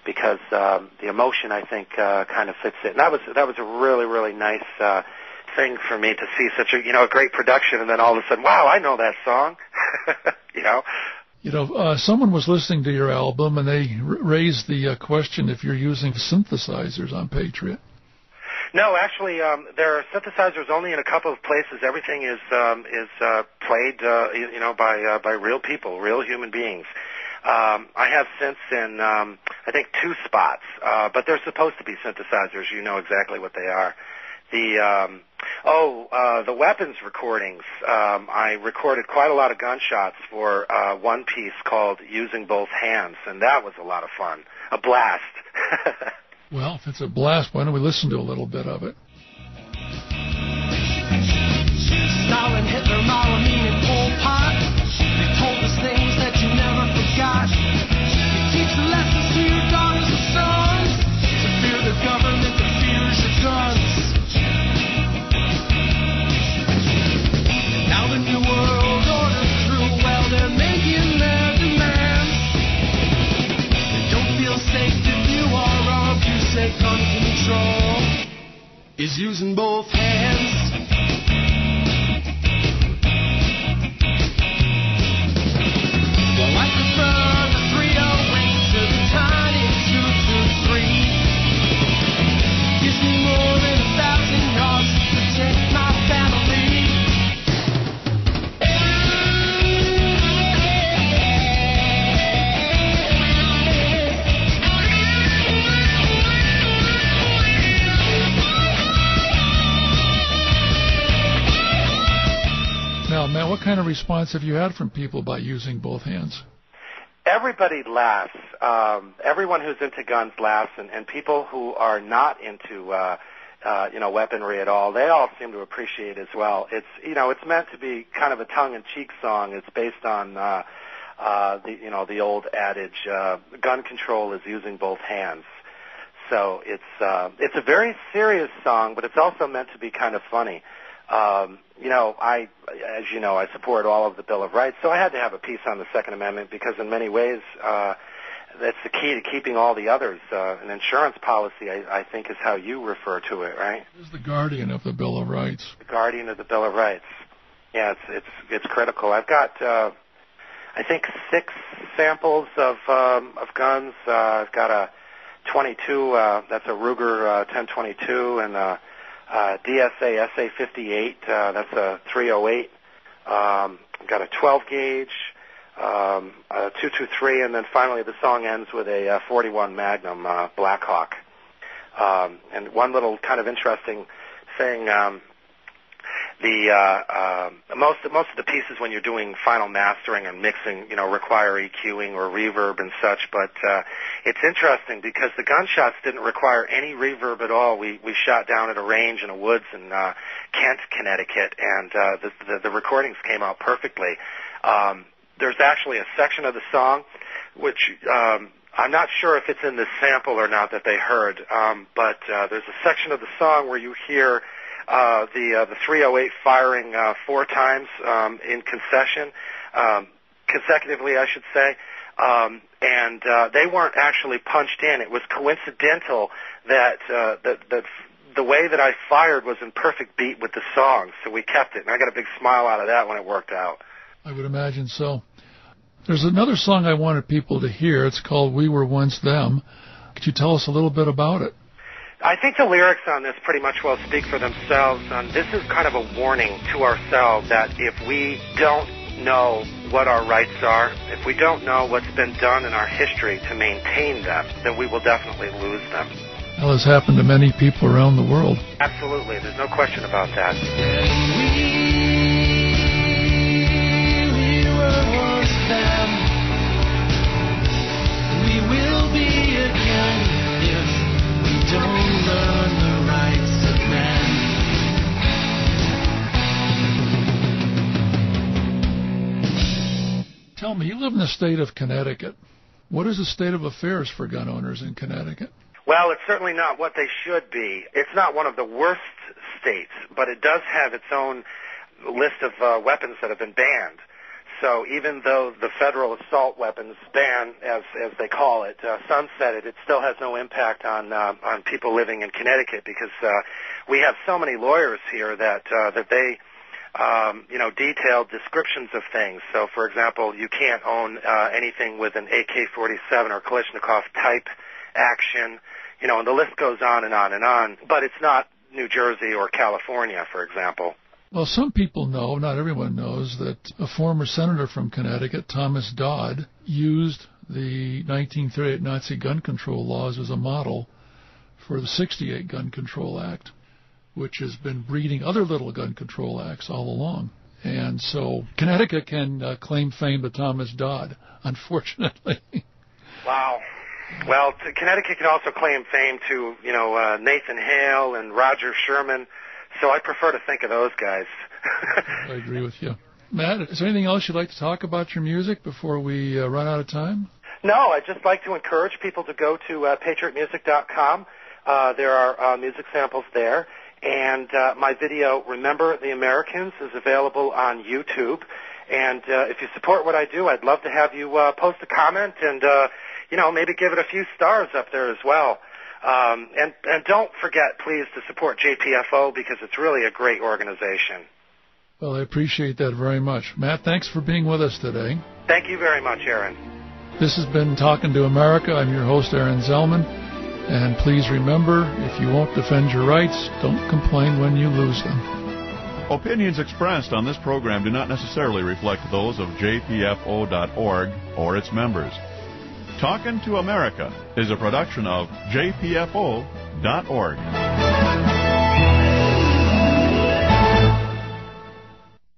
because the emotion, I think, kind of fits it. And that was a really, really nice thing for me to see such a great production, and then all of a sudden, wow, I know that song. Someone was listening to your album, and they raised the question if you're using synthesizers on Patriot. No, actually, there are synthesizers only in a couple of places. Everything is played, by real people, real human beings. I have synths in, I think, 2 spots, but they're supposed to be synthesizers. You know exactly what they are. The weapons recordings. I recorded quite a lot of gunshots for one piece called Using Both Hands, and that was a lot of fun. A blast. Well, if it's a blast, why don't we listen to a little bit of it? Stalin, Hitler, Mao, and Pol Pot. They told us things that you never forgot. You teach the lessons to your daughters and sons. To fear the government that fears your guns. Now the new world order's through. Well, they're making their demands. They don't feel safe if you are armed. You say gun control is using both hands. Well, I prefer the 308 to the tiny 223. Gives me more than 1,000 yards to protect my family. Now, Matt, what kind of response have you had from people by using both hands? Everybody laughs. Everyone who's into guns laughs, and people who are not into weaponry at all, they all seem to appreciate it as well. It's meant to be kind of a tongue-in-cheek song. It's based on the old adage, gun control is using both hands. So it's a very serious song, but it's also meant to be kind of funny. I support all of the Bill of Rights, so I had to have a piece on the Second Amendment because in many ways that's the key to keeping all the others. An insurance policy, I think, is how you refer to it, right? It's the guardian of the Bill of Rights. The guardian of the Bill of Rights. Yeah, it's critical. I've got, I think, 6 samples of guns. I've got a 22, that's a Ruger 1022, and DSA SA-58, that's a 308. I've got a 12 gauge, a 223, and then finally the song ends with a 41 Magnum Blackhawk. And one little kind of interesting thing, most of the pieces when you're doing final mastering and mixing, require EQing or reverb and such, but it's interesting because the gunshots didn't require any reverb at all. We shot down at a range in the woods in Kent, Connecticut, and the recordings came out perfectly. There's actually a section of the song which I'm not sure if it's in this sample or not that they heard, but there's a section of the song where you hear the 308 firing 4 times in consecutively, I should say, and they weren't actually punched in. It was coincidental that the way that I fired was in perfect beat with the song, so we kept it, and I got a big smile out of that when it worked out. I would imagine so. There's another song I wanted people to hear. It's called We Were Once Them. Could you tell us a little bit about it? I think the lyrics on this pretty much will speak for themselves. This is kind of a warning to ourselves that if we don't know what our rights are, if we don't know what's been done in our history to maintain them, then we will definitely lose them. Well, this happened to many people around the world. Absolutely. There's no question about that. We were once them. We will be again if we don't learn the rights of man. Tell me, you live in the state of Connecticut. What is the state of affairs for gun owners in Connecticut? Well, it's certainly not what they should be. It's not one of the worst states, but it does have its own list of weapons that have been banned. So even though the federal assault weapons ban, as they call it, sunsetted, it still has no impact on people living in Connecticut because we have so many lawyers here that they detailed descriptions of things. So, for example, you can't own anything with an AK-47 or Kalashnikov type action, and the list goes on and on and on. But it's not New Jersey or California, for example. Well, some people know, not everyone knows, that a former senator from Connecticut, Thomas Dodd, used the 1938 Nazi gun control laws as a model for the 68 Gun Control Act, which has been breeding other little gun control acts all along. And so Connecticut can claim fame to Thomas Dodd, unfortunately. Wow. Well, Connecticut can also claim fame to, Nathan Hale and Roger Sherman. So I prefer to think of those guys. I agree with you. Matt, is there anything else you'd like to talk about your music before we run out of time? No, I'd just like to encourage people to go to patriotmusic.com. There are music samples there. And my video, Remember the Americans, is available on YouTube. And if you support what I do, I'd love to have you post a comment and, maybe give it a few stars up there as well. And don't forget, please, to support JPFO because it's really a great organization. Well, I appreciate that very much. Matt, thanks for being with us today. Thank you very much, Aaron. This has been Talkin to America. I'm your host, Aaron Zellman. And please remember, if you won't defend your rights, don't complain when you lose them. Opinions expressed on this program do not necessarily reflect those of JPFO.org or its members. Talkin to America is a production of JPFO.org.